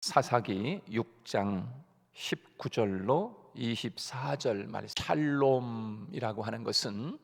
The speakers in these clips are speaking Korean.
사사기 6장 19절로 24절 말씀. 샬롬이라고 하는 것은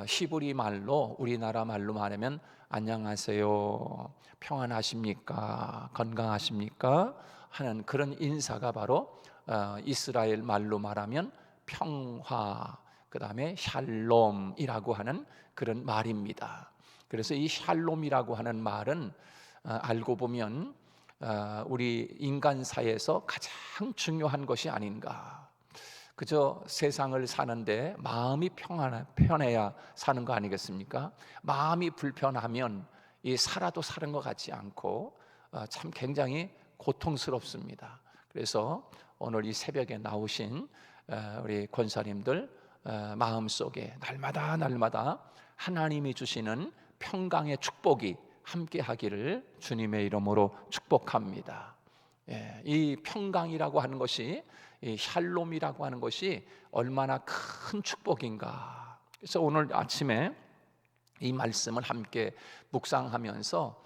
히브리 말로, 우리나라 말로 말하면 안녕하세요, 평안하십니까, 건강하십니까 하는 그런 인사가 바로 이스라엘 말로 말하면 평화, 그 다음에 샬롬이라고 하는 그런 말입니다. 그래서 이 샬롬이라고 하는 말은 알고 보면 우리 인간사에서 가장 중요한 것이 아닌가. 그저 세상을 사는데 마음이 편해야 사는 거 아니겠습니까? 마음이 불편하면 이 살아도 사는 것 같지 않고 참 굉장히 고통스럽습니다. 그래서 오늘 이 새벽에 나오신 우리 권사님들 마음속에 날마다 하나님이 주시는 평강의 축복이 함께 하기를 주님의 이름으로 축복합니다. 이 평강이라고 하는 것이, 이 샬롬이라고 하는 것이 얼마나 큰 축복인가. 그래서 오늘 아침에 이 말씀을 함께 묵상하면서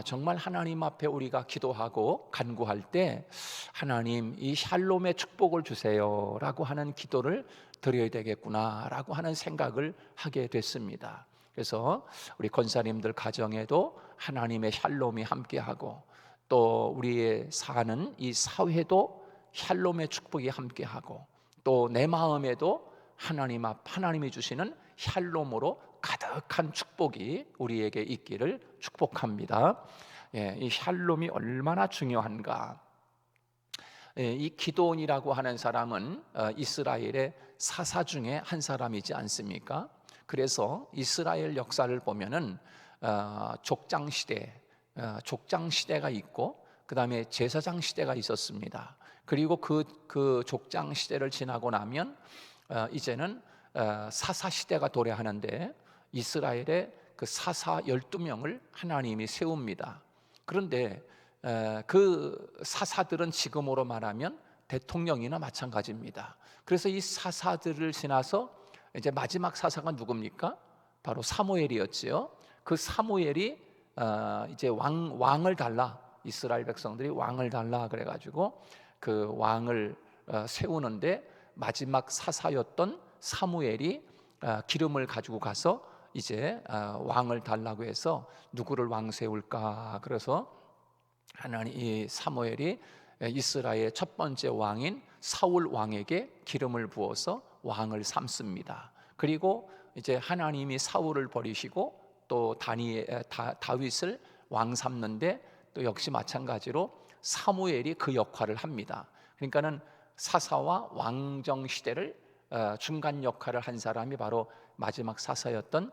정말 하나님 앞에 우리가 기도하고 간구할 때 하나님 이 샬롬의 축복을 주세요라고 하는 기도를 드려야 되겠구나라고 하는 생각을 하게 됐습니다. 그래서 우리 권사님들 가정에도 하나님의 샬롬이 함께하고, 또 우리의 사는 이 사회도 샬롬의 축복이 함께하고, 또 내 마음에도 하나님이 주시는 샬롬으로 가득한 축복이 우리에게 있기를 축복합니다. 이 샬롬이 얼마나 중요한가. 이 기드온이라고 하는 사람은 이스라엘의 사사 중에 한 사람이지 않습니까? 그래서 이스라엘 역사를 보면은 족장 시대가 있고, 그 다음에 제사장 시대가 있었습니다. 그리고 그 족장 시대를 지나고 나면 이제는 사사 시대가 도래하는데, 이스라엘의 그 사사 12명을 하나님이 세웁니다. 그런데 그 사사들은 지금으로 말하면 대통령이나 마찬가지입니다. 그래서 이 사사들을 지나서 이제 마지막 사사가 누굽니까? 바로 사무엘이었지요. 그 사무엘이 이제 왕을 달라, 이스라엘 백성들이 왕을 달라 그래가지고 그 왕을 세우는데, 마지막 사사였던 사무엘이 기름을 가지고 가서 이제 왕을 달라고 해서 누구를 왕 세울까? 그래서 하나님, 이 사무엘이 이스라엘의 첫 번째 왕인 사울 왕에게 기름을 부어서 왕을 삼습니다. 그리고 이제 하나님이 사울을 버리시고 또 다윗을 왕 삼는데, 또 역시 마찬가지로 사무엘이 그 역할을 합니다. 그러니까는 사사와 왕정 시대를 중간 역할을 한 사람이 바로 마지막 사사였던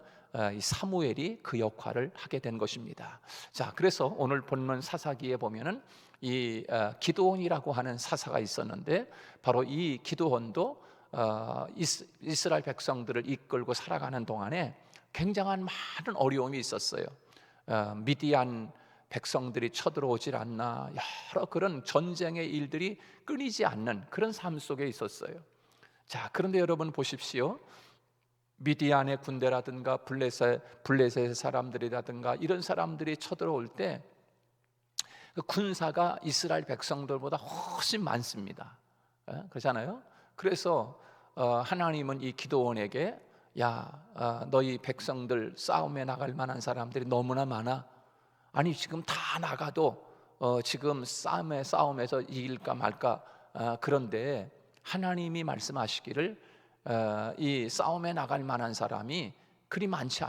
이 사무엘이 그 역할을 하게 된 것입니다. 자, 그래서 오늘 본문 사사기에 보면은 이 기드온이라고 하는 사사가 있었는데, 바로 이 기드온도 이스라엘 백성들을 이끌고 살아가는 동안에 굉장한 많은 어려움이 있었어요. 미디안 백성들이 쳐들어오질 않나, 여러 그런 전쟁의 일들이 끊이지 않는 그런 삶 속에 있었어요. 자, 그런데 여러분 보십시오. 미디안의 군대라든가 블레셋의 사람들이라든가 이런 사람들이 쳐들어올 때 그 군사가 이스라엘 백성들보다 훨씬 많습니다. 그렇잖아요. 그래서 하나님은 이 기드온에게 너희 백성들 싸움에 나갈 만한 사람들이 너무나 많아. 아니 지금 다 나가도 지금 싸움에서 이길까 말까. 그런데 하나님이 말씀하시기를 이 싸움에 나갈 만한 사람이 그리 많지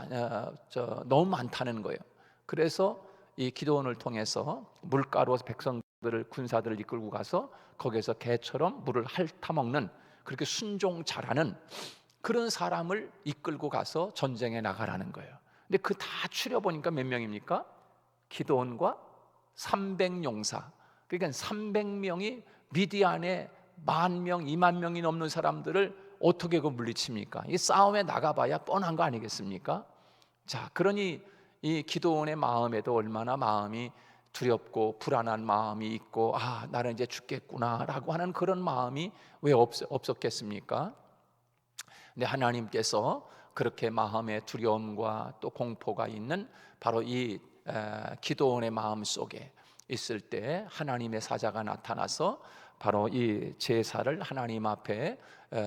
너무 많다는 거예요. 그래서 이 기드온을 통해서 물가로 백성들을, 군사들을 이끌고 가서 거기에서 개처럼 물을 핥아먹는, 그렇게 순종 잘하는 그런 사람을 이끌고 가서 전쟁에 나가라는 거예요. 근데 그 다 추려보니까 몇 명입니까? 기드온과 300용사, 그러니까 300명이 미디안에 10,000명, 20,000명이 넘는 사람들을 어떻게 물리칩니까? 이 싸움에 나가봐야 뻔한 거 아니겠습니까? 자, 그러니 이 기드온의 마음에도 얼마나 마음이 두렵고 불안한 마음이 있고, 나는 이제 죽겠구나라고 하는 그런 마음이 왜 없었겠습니까? 근데 하나님께서 그렇게 마음의 두려움과 또 공포가 있는 바로 이 기드온의 마음 속에 있을 때 하나님의 사자가 나타나서 바로 이 제사를 하나님 앞에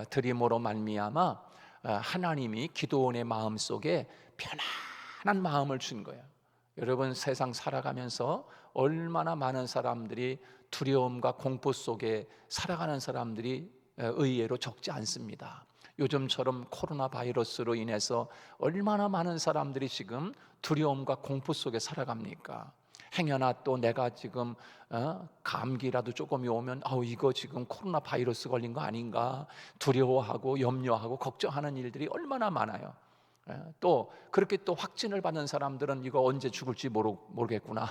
드림으로 말미암아 하나님이 기드온의 마음속에 편안한 마음을 준 거예요. 여러분, 세상 살아가면서 얼마나 많은 사람들이 두려움과 공포 속에 살아가는 사람들이 의외로 적지 않습니다. 요즘처럼 코로나 바이러스로 인해서 얼마나 많은 사람들이 지금 두려움과 공포 속에 살아갑니까? 행여나 또 내가 지금 감기라도 조금이 오면 이거 지금 코로나 바이러스 걸린 거 아닌가 두려워하고 염려하고 걱정하는 일들이 얼마나 많아요. 또 그렇게 또 확진을 받는 사람들은 이거 언제 죽을지 모르겠구나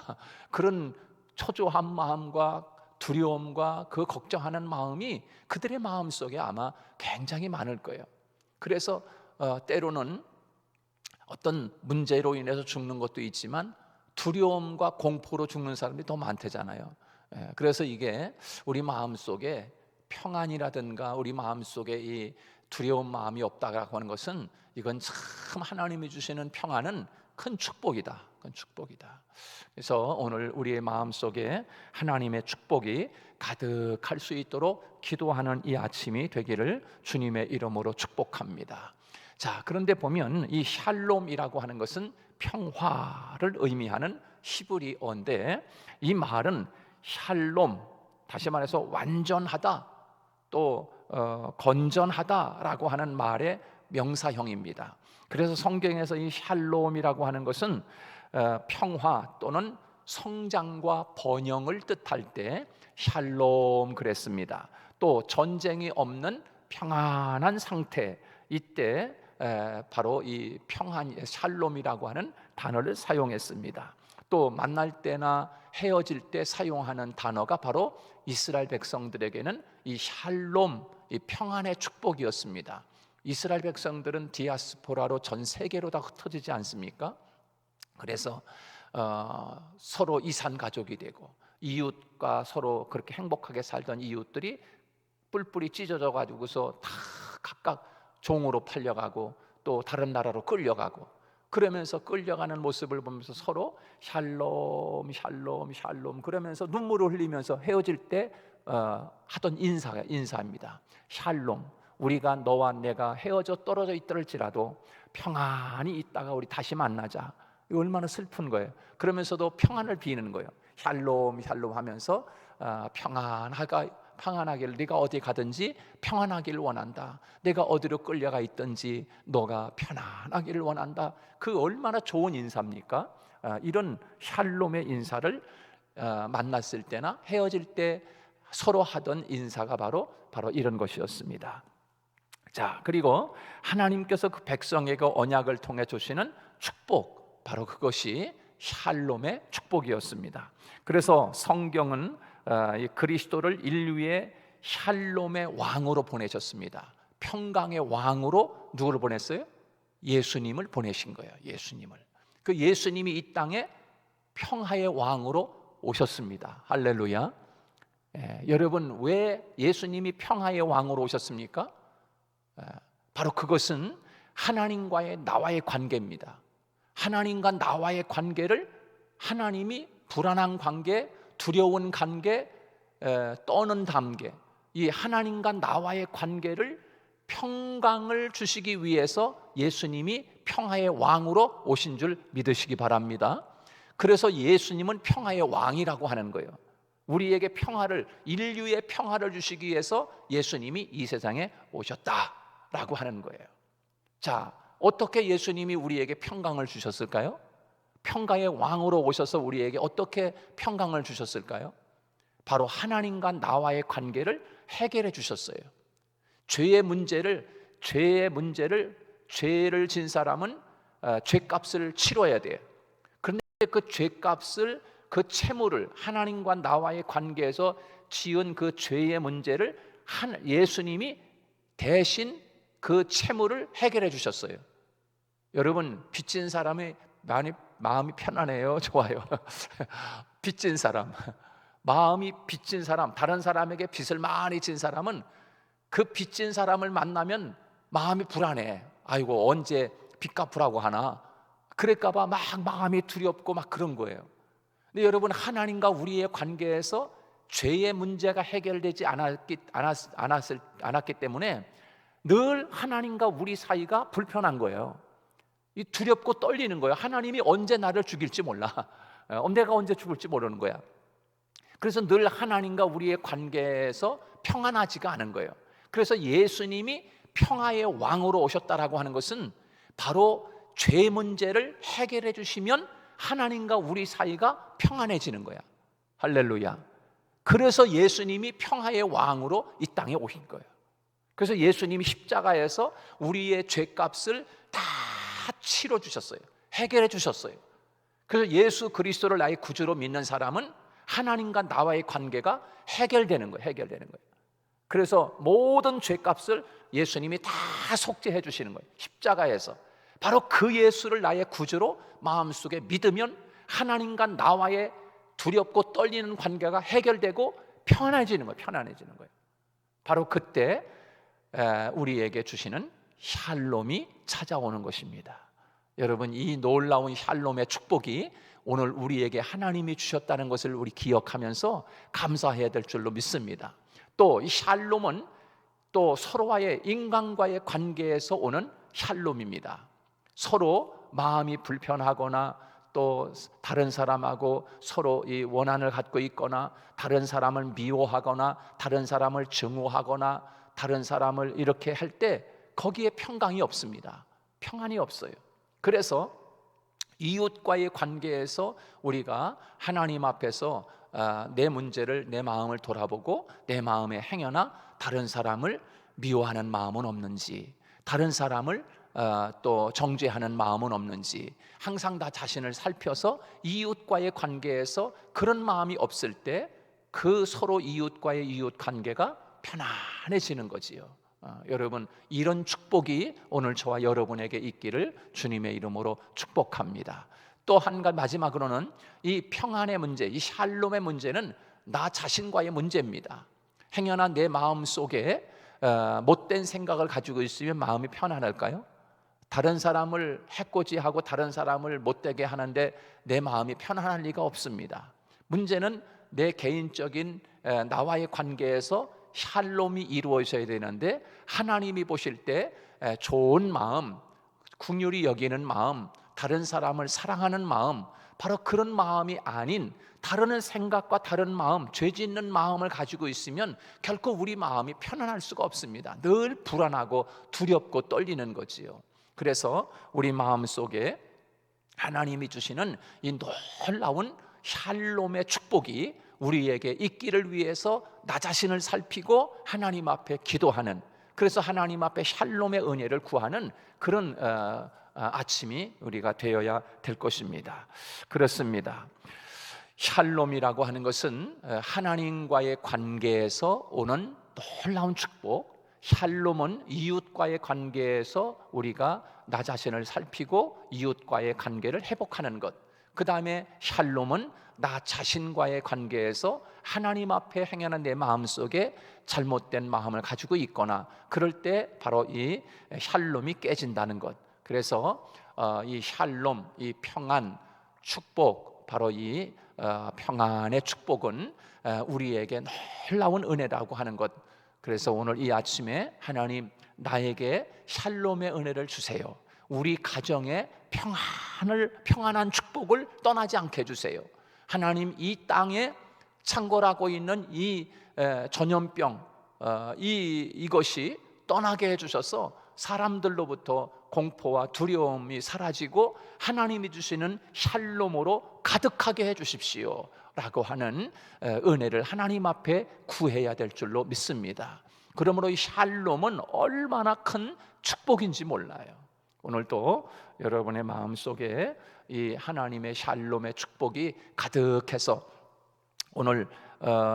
그런 초조한 마음과 두려움과 그 걱정하는 마음이 그들의 마음속에 아마 굉장히 많을 거예요. 그래서 때로는 어떤 문제로 인해서 죽는 것도 있지만 두려움과 공포로 죽는 사람들이 더 많대잖아요. 그래서 이게 우리 마음속에 평안이라든가 우리 마음속에 이 두려운 마음이 없다라고 하는 것은 이건 참 하나님이 주시는 평안은 큰 축복이다. 큰 축복이다. 그래서 오늘 우리의 마음속에 하나님의 축복이 가득할 수 있도록 기도하는 이 아침이 되기를 주님의 이름으로 축복합니다. 자, 그런데 보면 이 샬롬이라고 하는 것은 평화를 의미하는 히브리어인데 이 말은 샬롬, 다시 말해서 완전하다 또 건전하다라고 하는 말의 명사형입니다. 그래서 성경에서 이 샬롬이라고 하는 것은 평화 또는 성장과 번영을 뜻할 때 샬롬 그랬습니다. 또 전쟁이 없는 평안한 상태, 이때 바로 이 평안 샬롬이라고 하는 단어를 사용했습니다. 또 만날 때나 헤어질 때 사용하는 단어가 바로 이스라엘 백성들에게는 이 샬롬, 이 평안의 축복이었습니다. 이스라엘 백성들은 디아스포라로 전 세계로 다 흩어지지 않습니까? 그래서 서로 이산 가족이 되고 이웃과 서로 그렇게 행복하게 살던 이웃들이 뿔뿔이 찢어져 가지고서 다 각각 종으로 팔려가고 또 다른 나라로 끌려가고 그러면서 끌려가는 모습을 보면서 서로 샬롬 샬롬 샬롬 그러면서 눈물을 흘리면서 헤어질 때 하던 인사입니다. 샬롬, 우리가 너와 내가 헤어져 떨어져 있더랄지라도 평안히 있다가 우리 다시 만나자. 이거 얼마나 슬픈 거예요. 그러면서도 평안을 비는 거예요. 샬롬 샬롬 하면서 평안하기를, 네가 어디 가든지 평안하기를 원한다. 내가 어디로 끌려가 있든지 너가 편안하기를 원한다. 그 얼마나 좋은 인사입니까? 이런 샬롬의 인사를 만났을 때나 헤어질 때 서로 하던 인사가 바로 이런 것이었습니다. 자, 그리고 하나님께서 그 백성에게 언약을 통해 주시는 축복, 바로 그것이 샬롬의 축복이었습니다. 그래서 성경은 그리스도를 인류의 샬롬의 왕으로 보내셨습니다. 평강의 왕으로 누구를 보냈어요? 예수님을 보내신 거예요. 예수님을. 그 예수님이 이 땅에 평화의 왕으로 오셨습니다. 할렐루야. 여러분, 왜 예수님이 평화의 왕으로 오셨습니까? 바로 그것은 하나님과의 나와의 관계입니다. 하나님과 나와의 관계를 하나님이 불안한 관계, 두려운 관계, 떠는 관계, 이 하나님과 나와의 관계를 평강을 주시기 위해서 예수님이 평화의 왕으로 오신 줄 믿으시기 바랍니다. 그래서 예수님은 평화의 왕이라고 하는 거예요. 우리에게 평화를, 인류의 평화를 주시기 위해서 예수님이 이 세상에 오셨다라고 하는 거예요. 자, 어떻게 예수님이 우리에게 평강을 주셨을까요? 평강의 왕으로 오셔서 우리에게 어떻게 평강을 주셨을까요? 바로 하나님과 나와의 관계를 해결해 주셨어요. 죄를 진 사람은 죄값을 치러야 돼요. 그런데 그 죄값을, 그 채무를, 하나님과 나와의 관계에서 지은 그 죄의 문제를 예수님이 대신 그 채무를 해결해 주셨어요. 여러분, 빚진 사람이 마음이 편안해요? 좋아요? 빚진 사람, 마음이 빚진 사람, 다른 사람에게 빚을 많이 진 사람은 그 빚진 사람을 만나면 마음이 불안해. 아이고, 언제 빚 갚으라고 하나? 그럴까 봐 막 마음이 두렵고 막 그런 거예요. 근데 여러분, 하나님과 우리의 관계에서 죄의 문제가 해결되지 않았기 때문에 늘 하나님과 우리 사이가 불편한 거예요. 이 두렵고 떨리는 거예요. 하나님이 언제 나를 죽일지 몰라. 내가 언제 죽을지 모르는 거야. 그래서 늘 하나님과 우리의 관계에서 평안하지가 않은 거예요. 그래서 예수님이 평화의 왕으로 오셨다라고 하는 것은 바로 죄 문제를 해결해 주시면 하나님과 우리 사이가 평안해지는 거야. 할렐루야. 그래서 예수님이 평화의 왕으로 이 땅에 오신 거예요. 그래서 예수님이 십자가에서 우리의 죄값을 다 치러 주셨어요. 해결해 주셨어요. 그래서 예수 그리스도를 나의 구주로 믿는 사람은 하나님과 나와의 관계가 해결되는 거예요. 해결되는 거예요. 그래서 모든 죄값을 예수님이 다 속죄해 주시는 거예요. 십자가에서. 바로 그 예수를 나의 구주로 마음속에 믿으면 하나님과 나와의 두렵고 떨리는 관계가 해결되고 편안해지는 거예요. 편안해지는 거예요. 바로 그때 우리에게 주시는 샬롬이 찾아오는 것입니다. 여러분, 이 놀라운 샬롬의 축복이 오늘 우리에게 하나님이 주셨다는 것을 우리 기억하면서 감사해야 될 줄로 믿습니다. 또 이 샬롬은 또 서로와의 인간과의 관계에서 오는 샬롬입니다. 서로 마음이 불편하거나 또 다른 사람하고 서로 이 원한을 갖고 있거나 다른 사람을 미워하거나 다른 사람을 증오하거나 다른 사람을 이렇게 할 때 거기에 평강이 없습니다. 평안이 없어요. 그래서 이웃과의 관계에서 우리가 하나님 앞에서 내 문제를, 내 마음을 돌아보고 내 마음에 행여나 다른 사람을 미워하는 마음은 없는지, 다른 사람을 또 정죄하는 마음은 없는지 항상 다 자신을 살펴서 이웃과의 관계에서 그런 마음이 없을 때 그 서로 이웃과의 이웃 관계가 편안해지는 거지요. 여러분, 이런 축복이 오늘 저와 여러분에게 있기를 주님의 이름으로 축복합니다. 또 한 가지 마지막으로는 이 평안의 문제, 이 샬롬의 문제는 나 자신과의 문제입니다. 행여나 내 마음 속에 못된 생각을 가지고 있으면 마음이 편안할까요? 다른 사람을 해코지하고 다른 사람을 못되게 하는데 내 마음이 편안할 리가 없습니다. 문제는 내 개인적인 나와의 관계에서 샬롬이 이루어져야 되는데, 하나님이 보실 때 좋은 마음, 긍휼히 여기는 마음, 다른 사람을 사랑하는 마음, 바로 그런 마음이 아닌 다른 생각과 다른 마음, 죄 짓는 마음을 가지고 있으면 결코 우리 마음이 편안할 수가 없습니다. 늘 불안하고 두렵고 떨리는 거지요. 그래서 우리 마음 속에 하나님이 주시는 이 놀라운 샬롬의 축복이 우리에게 있기를 위해서 나 자신을 살피고 하나님 앞에 기도하는, 그래서 하나님 앞에 샬롬의 은혜를 구하는 그런 아침이 우리가 되어야 될 것입니다. 그렇습니다. 샬롬이라고 하는 것은 하나님과의 관계에서 오는 놀라운 축복, 샬롬은 이웃과의 관계에서 우리가 나 자신을 살피고 이웃과의 관계를 회복하는 것, 그 다음에 샬롬은 나 자신과의 관계에서 하나님 앞에 행하는 내 마음속에 잘못된 마음을 가지고 있거나 그럴 때 바로 이 샬롬이 깨진다는 것. 그래서 이 샬롬, 이 평안, 축복, 바로 이 평안의 축복은 우리에게 놀라운 은혜라고 하는 것. 그래서 오늘 이 아침에 하나님, 나에게 샬롬의 은혜를 주세요. 우리 가정에 평안한 축복을 떠나지 않게 해주세요. 하나님, 이 땅에 창궐하고 있는 이 전염병, 이것이 떠나게 해주셔서 사람들로부터 공포와 두려움이 사라지고 하나님이 주시는 샬롬으로 가득하게 해주십시오 라고 하는 은혜를 하나님 앞에 구해야 될 줄로 믿습니다. 그러므로 이 샬롬은 얼마나 큰 축복인지 몰라요. 오늘도 여러분의 마음속에 이 하나님의 샬롬의 축복이 가득해서 오늘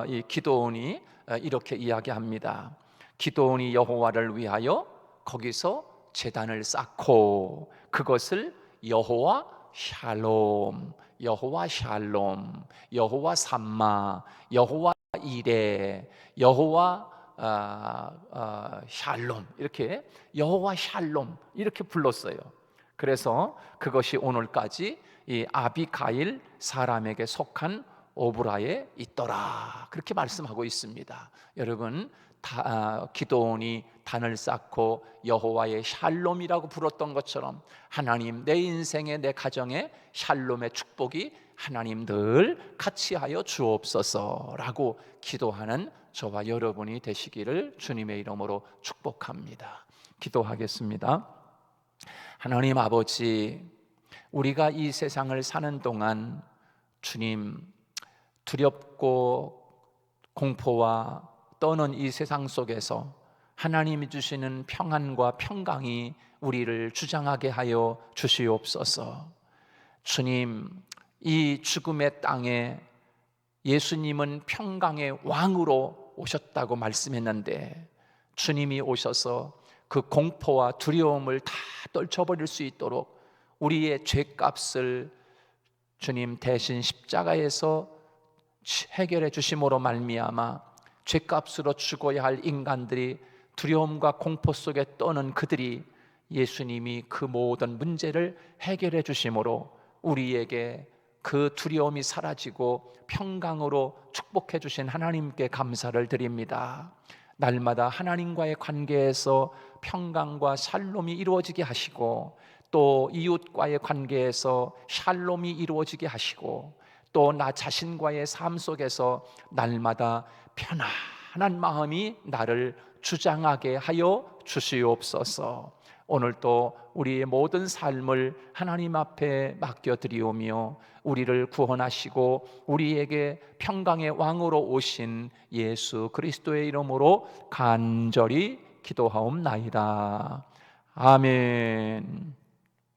이 기도원이 이렇게 이야기합니다. 기도원이 여호와를 위하여 거기서 제단을 쌓고 그것을 여호와 샬롬, 여호와 샬롬, 여호와 삼마, 여호와 이레, 여호와 샬롬, 이렇게 여호와 샬롬 이렇게 불렀어요. 그래서 그것이 오늘까지 이 아비가일 사람에게 속한 오브라에 있더라, 그렇게 말씀하고 있습니다. 여러분, 기드온이 단을 쌓고 여호와의 샬롬이라고 불렀던 것처럼 하나님, 내 인생에, 내 가정에 샬롬의 축복이 하나님 늘 같이 하여 주옵소서라고 기도하는 저와 여러분이 되시기를 주님의 이름으로 축복합니다. 기도하겠습니다. 하나님 아버지, 우리가 이 세상을 사는 동안 주님, 두렵고 공포와 떠는 이 세상 속에서 하나님이 주시는 평안과 평강이 우리를 주장하게 하여 주시옵소서. 주님, 이 죽음의 땅에 예수님은 평강의 왕으로 오셨다고 말씀했는데, 주님이 오셔서 그 공포와 두려움을 다 떨쳐버릴 수 있도록 우리의 죄값을 주님 대신 십자가에서 해결해 주심으로 말미암아 죄값으로 죽어야 할 인간들이, 두려움과 공포 속에 떠는 그들이, 예수님이 그 모든 문제를 해결해 주심으로 우리에게 그 두려움이 사라지고 평강으로 축복해 주신 하나님께 감사를 드립니다. 날마다 하나님과의 관계에서 평강과 샬롬이 이루어지게 하시고, 또 이웃과의 관계에서 샬롬이 이루어지게 하시고, 또 나 자신과의 삶 속에서 날마다 편안한 마음이 나를 주장하게 하여 주시옵소서. 오늘도 우리의 모든 삶을 하나님 앞에 맡겨드리오며 우리를 구원하시고 우리에게 평강의 왕으로 오신 예수 그리스도의 이름으로 간절히 기도하옵나이다. 아멘.